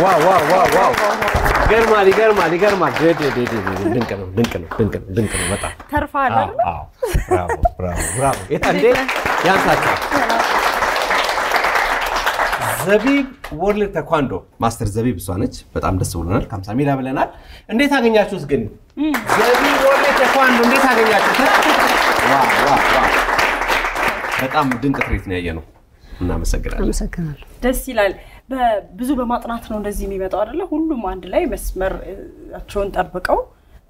ዋው ይገርማል ድንቅ ነው በጣም ተርፋለ ብራቮ የታንዴ ያንሳችሁ ዘቢብ ወርልድ ቴኳንዶ ማስተር ዘቢብ እሷ ነች በጣም ደስ ብሎናል 50 ሜዳ ብለናል እንዴት አገኛችሁት ግን ዘቢብ ወርልድ ቴኳንዶ እንዴት አገኛችሁት ዋው በጣም ድንቅ ትርኢት ነው ያየነው እናመሰግናለን ደስ ይላል በብዙ በማጥናት ነው እንደዚህ የሚመጣው አይደለ ሁሉም አንድ ላይ መስመራቸውን ጠብቀው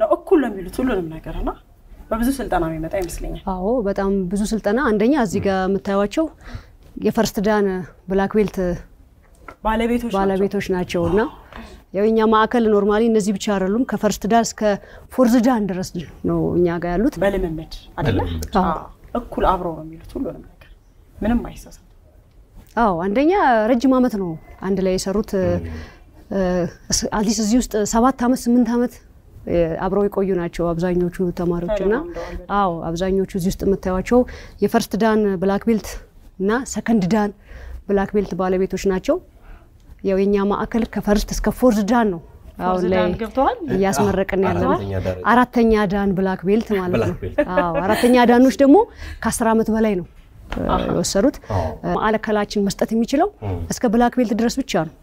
ነው እኩል ነው የሚሉት ሁሉንም ነገርና በብዙ ስልጠና የሚመጣ ይመስለኛል አዎ በጣም ብዙ ስልጠና አንደኛ እዚህ ጋር መታያቸው የፈርስት ዳን ብላክ ቤልት ባለቤቶች ናቸውና ያውኛ ማዕከል ኖርማሊ እነዚህ ብቻ አይደሉም ከፈርስት ዳን እስከ ፎርዝ ዳን ድረስ ነው እኛ ጋር ያሉት በልምምድ አይደለ እኩል አብረው ነው የሚሉት ሁሉንም ነገር ምንም አይሳሳም አዎ አንደኛ ረጅም አመት ነው አንድ ላይ የሰሩት አዲስ እዚህ ውስጥ 7 አመት 8 አመት አብረው የቆዩ ናቸው አብዛኞቹ ተማሪዎችና አዎ አብዛኞቹ እዚህ ውስጥ መታያቸው የፈርስት ዳን ብላክ ቤልት እና ሰከንድ ዳን ብላክ ቤልት ባለቤቶች ናቸው ያው የኛ ማዕከል ከፈርስት እስከ ፎርዝ ዳን ነው አሁን ላይ ያስመረቀን ያለው አራተኛ ዳን ብላክ ቤልት ማለት ነው አዎ አራተኛ ዳኖች ደግሞ ከ10 አመት በላይ ነው ወሰሩት ማዕከላችን መስጠት የሚችለው እስከ ብላክ ቤልት ድረስ ብቻ ነው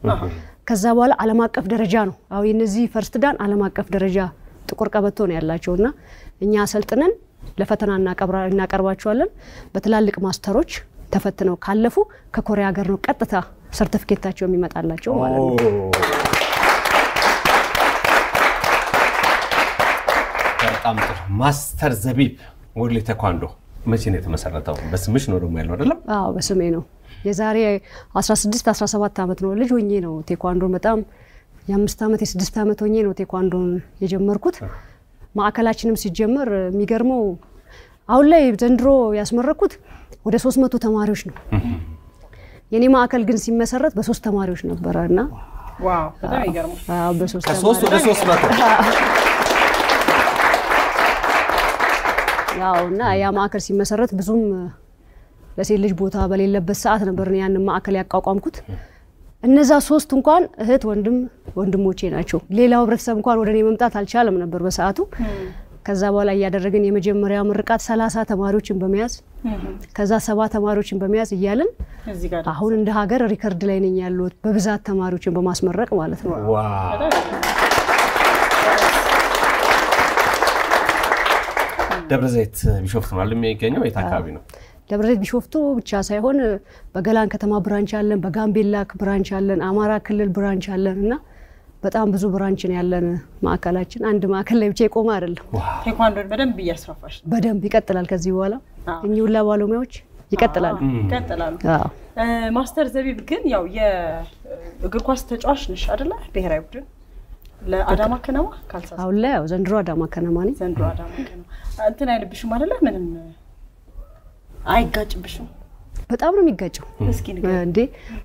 ከዛ በኋላ ዓለም አቀፍ ደረጃ ነው አው የነዚህ ፈርስት ዳን ዓለም አቀፍ ደረጃ ጥቁር ቀበቶ ነው ያላቸውና እኛ አሰልጥነን ለፈተና እናቀርባቸዋለን በትላልቅ ማስተሮች ተፈትነው ካለፉ ከኮሪያ ሀገር ነው ቀጥታ ሰርቲፊኬታቸው የሚመጣላቸው ማለት ነው በጣም ጥሩ ማስተር ዘቢብ ወርልድ ቴኳንዶ መቼ ነው የተመሰረተው በስምሽ ነው ደግሞ ያለው አይደለም አዎ በስሜ ነው የዛሬ 16 17 አመት ነው ልጅ ሆኜ ነው ቴኳንዶ በጣም የ5 አመት የ6 አመት ሆኜ ነው ቴኳንዶን የጀመርኩት ማዕከላችንም ሲጀመር የሚገርመው አሁን ላይ ዘንድሮ ያስመረኩት ወደ 300 ተማሪዎች ነው የኔ ማዕከል ግን ሲመሰረት በ3 ተማሪዎች ነበርና ዋው በጣም ይገርማል አዎ በ3 ከ3 ወደ 300 ያውና ያ ማዕከል ሲመሰረት ብዙም ለሴት ልጅ ቦታ በሌለበት ሰዓት ነበር ያን ማዕከል ያቋቋምኩት እነዛ 3 እንኳን እህት ወንድሞቼ ናቸው ሌላው ህብረተሰብ እንኳን ወደኔ መምጣት አልቻለም ነበር በሰዓቱ ከዛ በኋላ ያደረግን የመጀመሪያ ምርቃት 30 ተማሪዎችን በመያዝ ከዛ 70 ተማሪዎችን በመያዝ ይያልን አሁን እንደ ሀገር ሪከርድ ላይ ነኝ ያሉት በብዛት ተማሪዎችን በማስመረቅ ማለት ነው ዋው ደብረዘይት ቢሾፍቱ ነው የሚገኘው የታካቢ ነው ደብረዘይት ቢሾፍቱ ብቻ ሳይሆን በገላን ከተማ ብራንች አለን በጋምቤላ ብራንች አለን አማራ ክልል ብራንች አለንና በጣም ብዙ ብራንች ነው ያለን ማዕከላችን አንድ ማዕከል ላይ ብቻ ይቆም አይደለም ቴኳንዶን በደንብ እያስፋፋሽ በደንብ ይቀጥላል ከዚህ በኋላ እኚሁላ ባለሙያዎች ይቀጥላሉ አዎ ማስተር ዘቢብ ግን ያው የእግር ኳስ ተጫዋች ነሽ አይደለ ብሔራዊ ቡድን ለአዳማ ከነማ ካልሳስ አሁን ላይ ዘንድሮ አዳማ ከነማ ነኝ ዘንድሮ አዳማ ከነማ እንትን አይልብሽም አይደለ ምንም አይጋጭብሽም በጣም ነው የሚጋጨው እስኪ ንገር እንዴ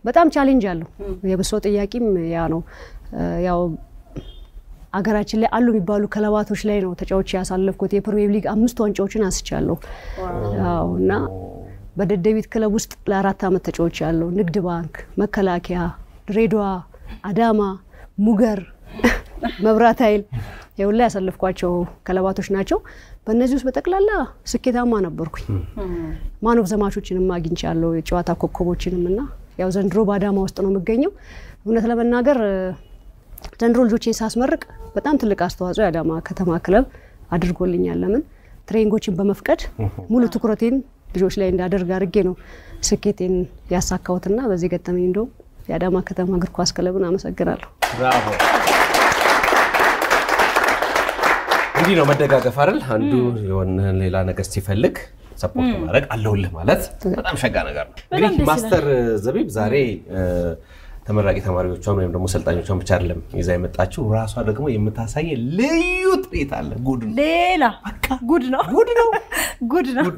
በጣም ቻሌንጅ አለው የብሶ ጥያቄም ያ ነው ያው አገራችን ላይ አሉ የሚባሉ ክለባቶች ላይ ነው ተጫዋች ያሳለፍኩት የፕሪሚየር ሊግ 5 ዋንጫዎችን አስቻለሁ አውና በደደቢት ክለብ ውስጥ ለ4 አመት ተጫዋች ያለው ንግድ ባንክ መከላከያ ድሬዳዋ አዳማ ሙገር መብራት ኃይል የውላ ያሳለፍኳቸው ክለባቶች ናቸው በእነዚህ ውስጥ በተቀላላ ስኬታማ ነበርኩኝ ማን ኦፍ ዘማቾችንም አግኝቻለሁ የጨዋታ ኮከቦችንምና ያው ዘንድሮ ባዳማ ውስጥ ነው የምገኘው እውነት ለመናገር ዘንድሮ ልጆቼን ሳስመርቅ በጣም ትልቅ አስተዋጽኦ ያዳማ ከተማ ክለብ አድርጎልኛል ለምን ትሬኒንጎችን በመፍቀድ ሙሉ ትኩረቴን ልጆች ላይ እንዳደርግ አድርጌ ነው ስኬቴን ያሳካውትና በዚህ ገጠመኝ እንደው ያዳማ ከተማ እግር ኳስ ክለብን አመሰግናለሁ ብራቮ እንዲህ ነው መደጋገፍ አይደል አንዱ የሆነ ሌላ ነገር ሲፈልግ ሰፖርት ማድረግ አለውልህ ማለት በጣም ሸጋ ነገር ነው እንግዲህ ማስተር ዘቢብ ዛሬ ተመራቂ ተማሪዎቿን ወይም ደግሞ ሰልጣኞቿን ብቻ አይደለም ይዛ የመጣችው ራሷ ደግሞ የምታሳየ ልዩ ትርኢት አለ ጉድ ነው ሌላ ጉድ ነው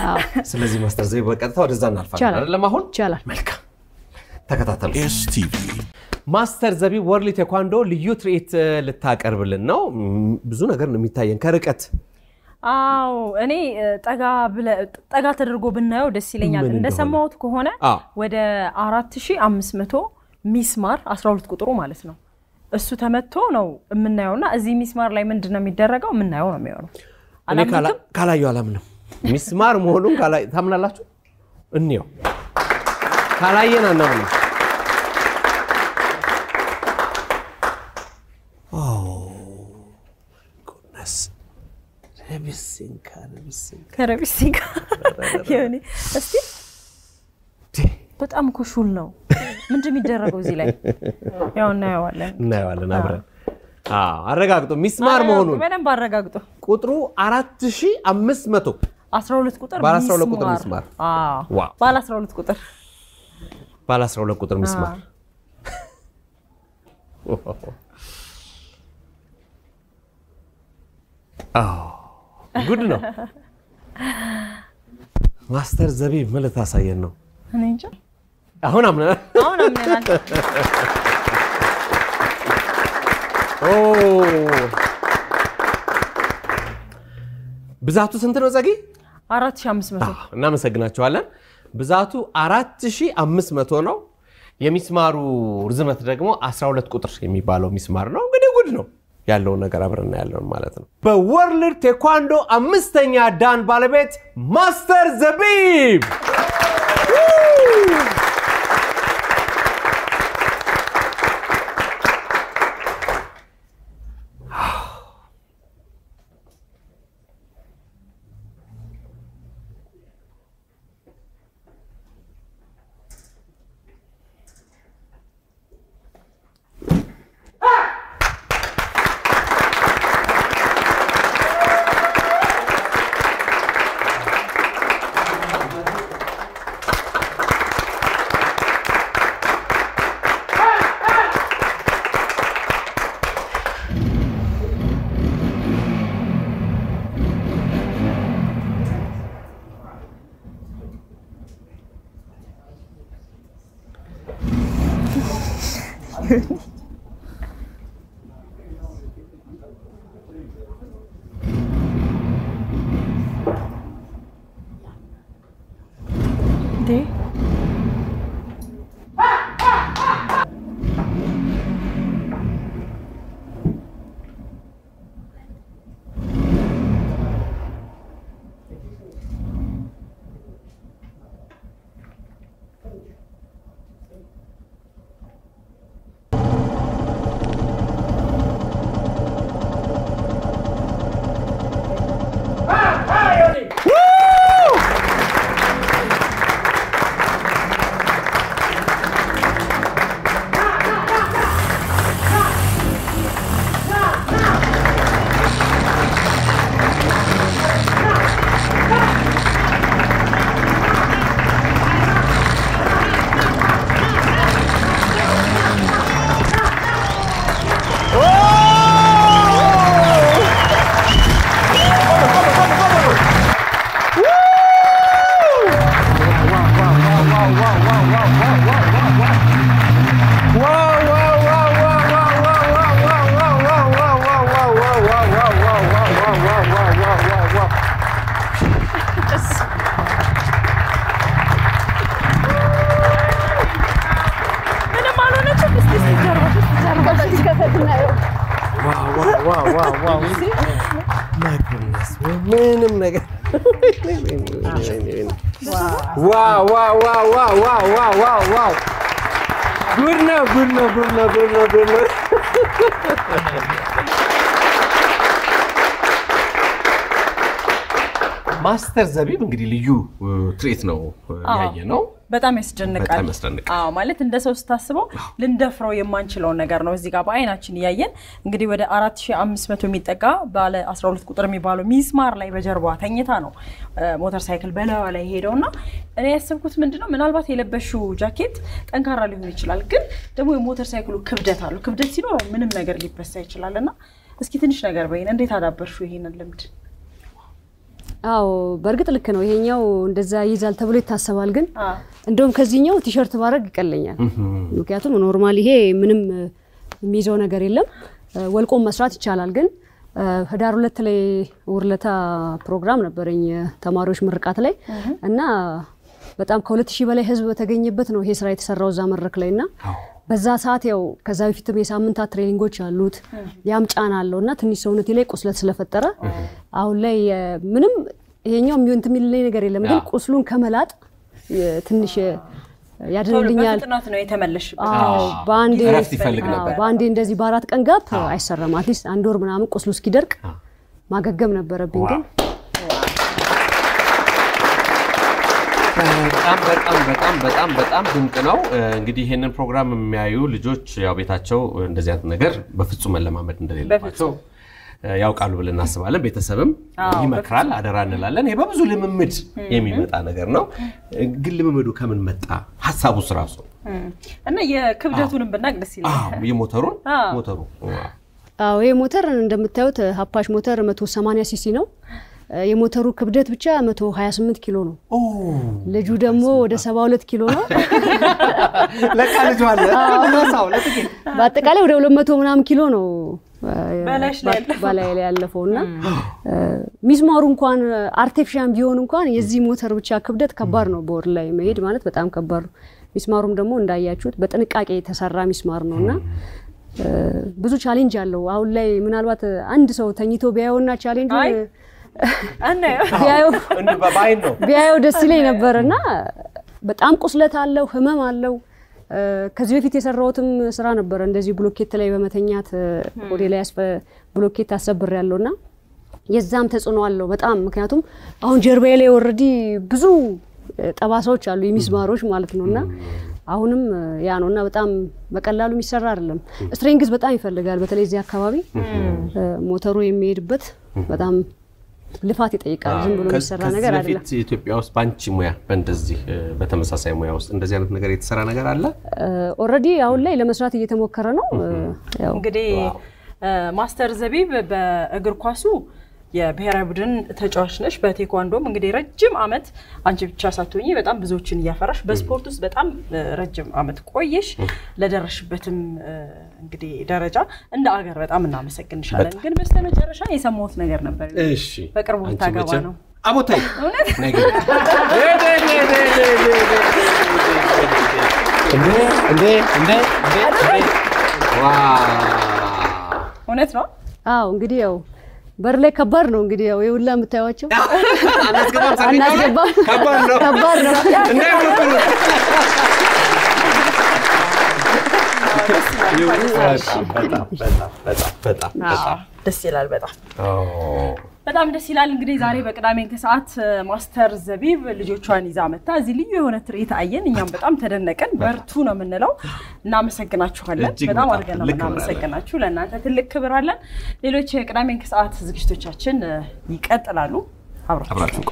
አዎ ስለዚህ ማስተር ዘቢብ በቀጥታ ወደዛ እናልፋለን አይደለም አሁን ይቻላል መልካም ተከታተሉ ኤስቲቪ ማስተር ዘቢብ ወርልድ ቴኳንዶ ልዩ ትርኢት ልታቀርብልን ነው ብዙ ነገር ነው የሚታየን ከርቀት አዎ እኔ ጠጋ ተደርጎ ብናየው ደስ ይለኛል እንደሰማሁት ከሆነ ወደ 4500 ሚስማር 12 ቁጥሩ ማለት ነው እሱ ተመቶ ነው የምናየውና እዚህ ሚስማር ላይ ምንድነው የሚደረገው ምናየው ነው የሚሆነው እኔ ካላዩ አላምንም ሚስማር መሆኑን ታምናላችሁ እንየው ካላየና አናምንም ከረቢሲንካ ይሁን እስቲ በጣም ኩሹል ነው ምንድነው የሚደረገው እዚህ ላይ ያው እናየዋለን አብረን አረጋግጡ ሚስማር መሆኑን በደንብ አረጋግጡ ቁጥሩ 4500 12 ቁጥር ሚስማር ዋው ባለ 12 ቁጥር ሚስማር ጉድ ነው ማስተር ዘቢብ ማለት አሳየን ነው እኔ እንጃ አሁን አምነናል ብዛቱ ስንት ነው ዘጊ 4500 እናመሰግናችኋለን ብዛቱ 4500 ነው የሚስማሩ ርዝመት ደግሞ 12 ቁጥር የሚባለው ሚስማር ነው እንግዲህ ጉድ ነው ያለው ነገር አብረና ያለው ማለት ነው በወርልድ ቴኳንዶ 5ኛ ዳን ባለቤት ማስተር ዘቢብ My goodness. ምንም ነገር ዋው ዋው ዋው ዋው ዋው ዋው ዋው ጉድ ነው ጉድ ነው ጉድ ነው ጉድ ነው ጉድ ነው ማስተር ዘቢብ እንግዲህ ልዩ ትሪት ነው ያየ ነው በጣም ያስደንቃል አዎ ማለት እንደ ሰው ስታስበው ልንደፍረው የማንችለው ነገር ነው እዚህ ጋር በአይናችን ያየን እንግዲህ ወደ 4500 የሚጠጋ ባለ 12 ቁጥር የሚባለው ሚስማር ላይ በጀርባ ተኝታ ነው ሞተር ሳይክል በላዋ ላይ ሄደውና እኔ ያሰብኩት ምንድነው ምናልባት የለበሽው ጃኬት ጠንካራ ሊሆን ይችላል ግን ደግሞ የሞተር ሳይክሉ ክብደት አለው ክብደት ሲኖር ምንም ነገር ሊበሳ ይችላልና እስኪ ትንሽ ነገር በይነ እንዴት አዳበርሽው ይሄንን ልምድ አው በርግጥ ልክ ነው ይሄኛው እንደዛ ይዛል ተብሎ ይታሰባል ግን እንደውም ከዚህኛው ቲሸርት ባረግ ይቀለኛል ምክንያቱም ኖርማሊ ይሄ ምንም የሚይዘው ነገር የለም ወልቆ መስራት ይቻላል ግን ህዳር 2 ላይ ወርለታ ፕሮግራም ነበርኝ ተማሪዎች ምርቃት ላይ እና በጣም ከ2000 በላይ ህዝብ ተገኘበት ነው ይሄ ስራ የተሰራው ዛ መድረክ ላይና በዛ ሰዓት ያው ከዛ በፊትም የሳምንታት ትሬኒንጎች አሉት ያም ጫና አለውና ትንሽ ሰውነቴ ላይ ቁስለት ስለፈጠረ አሁን ላይ ምንም ይሄኛው የሚሆን ትሚልልኝ ነገር የለም ግን ቁስሉን ከመላጥ ትንሽ ያድርልኛል በፍጥነት ነው የተመለሽበት ባንዴ ረፍት ይፈልግ ነበር ባንዴ እንደዚህ በአራት ቀን ጋፕ አይሰራም አትሊስት አንድ ወር ምናምን ቁስሉ እስኪደርቅ ማገገም ነበረብኝ ግን በጣም ድንቅ ነው እንግዲህ ይሄንን ፕሮግራም የሚያዩ ልጆች ያው ቤታቸው እንደዚህ አይነት ነገር በፍጹም መለማመድ እንደሌለባቸው ያውቃሉ ብለን እናስባለን ቤተሰብም ይመክራል አደራ እንላለን ይሄ በብዙ ልምምድ የሚመጣ ነገር ነው ግን ልምምዱ ከምን መጣ ሐሳቡስ ራሱ እና የክብደቱንም ብናቅ ደስ ይላል የሞተሩ ይሄ ሞተር እንደምታዩት ሀፓሽ ሞተር 180 ሲሲ ነው የሞተሩ ክብደት ብቻ 128 ኪሎ ነው ልጁ ደግሞ ወደ 72 ኪሎ ነው ለካ ልጅ አለ ለሳው ለጥቂት በአጠቃላይ ወደ 200 ምናምን ኪሎ ነው ባላይ ላይ ያለፈውና ሚስማሩ እንኳን አርቲፊሻል ቢሆን እንኳን የዚህ ሞተር ብቻ ክብደት ከባድ ነው ቦር ላይ መሄድ ማለት በጣም ከባድ ነው ሚስማሩም ደግሞ እንዳያችሁት በጥንቃቄ የተሰራ ሚስማር ነውና ብዙ ቻሌንጅ አለው አሁን ላይ ምናልባት አንድ ሰው ተኝቶ ቢያዩና ቻሌንጅ ቢያዩ ደስ ይለኝ ነበርና በጣም ቁስለት አለው ህመም አለው ከዚህ በፊት የሰራውትም ስራ ነበር እንደዚህ ብሎኬት ላይ በመተኛት ወደ ላይ ብሎኬት አሰብር ያለውና የዛም ተጽኖ አለው በጣም ምክንያቱም አሁን ጀርባዬ ላይ ኦሬዲ ብዙ ጠባሳዎች አሉ የሚስማሮች ማለት ነውና አሁንም ያ ነውና በጣም በቀላሉ የሚሰራ አይደለም ስትሬንግዝ በጣም ይፈልጋል በተለይ እዚህ አካባቢ ሞተሩ የሚሄድበት በጣም ልፋት ይጠይቃል ዝም ብሎ የሚሰራ ነገር አይደለም ከዚህ ኢትዮጵያ ውስጥ ባንቺ ሙያ በእንደዚህ በተመሳሳይ ሙያ ውስጥ እንደዚህ አይነት ነገር የተሰራ ነገር አለ ኦሬዲ አሁን ላይ ለመስራት እየተሞከረ ነው ያው እንግዲህ ማስተር ዘቢብ በእግር ኳሱ የብሔራዊ ቡድን ተጫዋች ነሽ በቴኳንዶም እንግዲህ ረጅም አመት አንቺ ብቻ ሳትሆኚ በጣም ብዙዎችን ያፈራሽ በስፖርት ውስጥ በጣም ረጅም አመት ቆየሽ ለደረሽበትም እንግዲህ ደረጃ እንደ አገር በጣም እናመሰግንሻለን ግን በስተመጨረሻ የሰማሁት ነገር ነበር እሺ በቅርቡ ታገባ ነው አቦታይ እንዴ እውነት ነው አዎ እንግዲህ ያው በር ላይ ከባድ ነው እንግዲህ ያው የሁላ የምታዩዋቸው አናስገባም ከባድ ነው በጣም ደስ ይላል በጣም ደስ ይላል እንግዲህ ዛሬ በቅዳሜ ከሰዓት ማስተር ዘቢብ ልጆቿን ይዛ መጣ እዚህ ልዩ የሆነ ትርኢት አየን እኛም በጣም ተደነቀን በርቱ ነው የምንለው እናመሰግናችኋለን በጣም አድርገን እናመሰግናችሁ ለእናንተ ትልቅ ክብር አለን ሌሎች የቅዳሜ ከሰዓት ዝግጅቶቻችን ይቀጥላሉ አብራችሁ